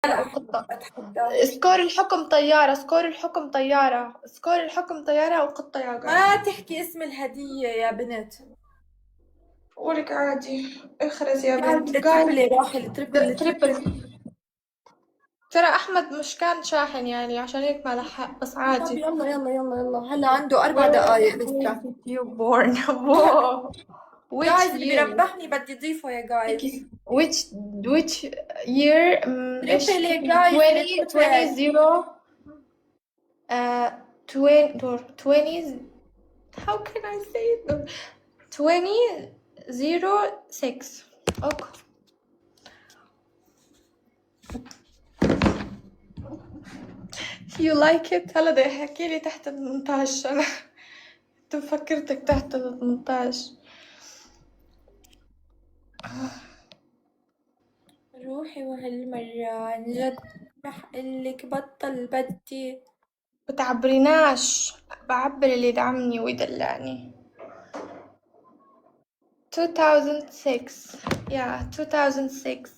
أو قطة. أتحداك. سكور الحكم طيارة، سكور الحكم طيارة، سكور الحكم طيارة أو قطة يا ما جايز. تحكي اسم الهدية يا بنت. قولك عادي. اخرس يا قال بنت جايز. التريبل راح التريبل تريبل. التريبل. ترى أحمد مش كان شاحن يعني عشان هيك ما لحق، بس طب عادي. يلا يلا يلا يلا، هلا عنده أربع Where دقايق was لسه. you born? Whoa. Which جايز اللي year? بيربحني بدي ضيفه يا جايز. which year تريبل إيش يا جايز 20 20 التريبل. 0 20 how can I say it 2006. okay. you like it. هلا ده يحكي لي تحت ال 18. انا كنت فكرتك تحت ال 18. روحي وهالمرة عن جد رح قلك بطل بدي. بتعبريناش. بعبر اللي يدعمني ويدلعني. 2006. yeah 2006.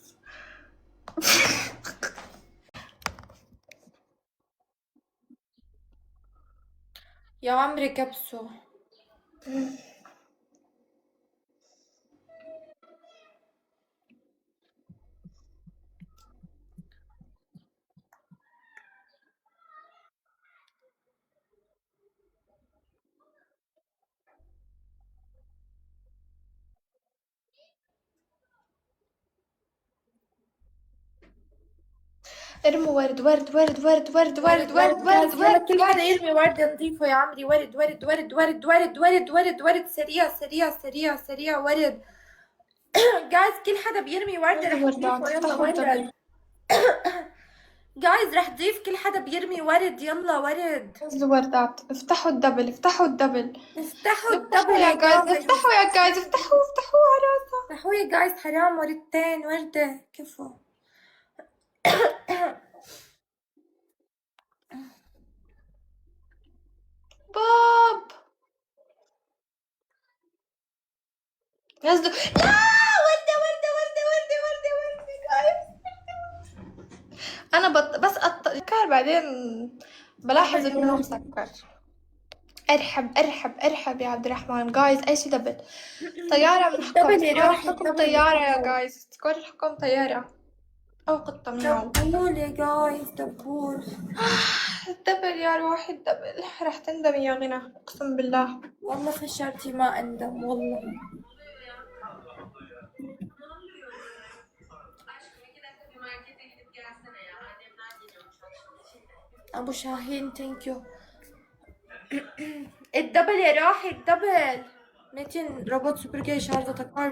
يا عمري كبسه. ارموا ورد ورد ورد ورد ورد ورد ورد ورد ورد ورد جايز، يلا ورد كل حدا ورد. يرمي وردة نضيفه يا عمري. ورد ورد ورد ورد ورد ورد ورد ورد سريع سريع سريع سريع ورد. جايز كل حدا بيرمي وردة رح نزلوا وردات نضيفه. يلا افتحوا الدبل. ورد. جايز رح ضيف كل حدا بيرمي ورد. يلا ورد. نزلوا وردات. افتحوا الدبل افتحوا الدبل. افتحوا افتحوا الدبل يا يا جايز جايز. افتحوا يا جايز افتحوا افتحوا عراسة. افتحوا يا جايز حرام وردتين وردة كفو. باب. نزلوا. لا. وردة وردة وردة وردة وردة وردة جايز. انا بس سكر بعدين بلاحظ انه هو مسكر. ارحب ارحب ارحب يا عبد الرحمن. جايز اي شي دبل. طيارة من حكم. الدبل سكور راح الحكم الدبل طيارة يا بكفو. جايز. سكور الحكم طيارة أو قطة مياو. دبول يا جايز دبول. الدبل يا روحي الدبل. رح تندمي يا غنى أقسم بالله. والله فشرتي ما أندم والله. أبو شاهين ثانك يو. الدبل يا راحي الدبل. 200 روبوت سوبر جاي شارجة تكار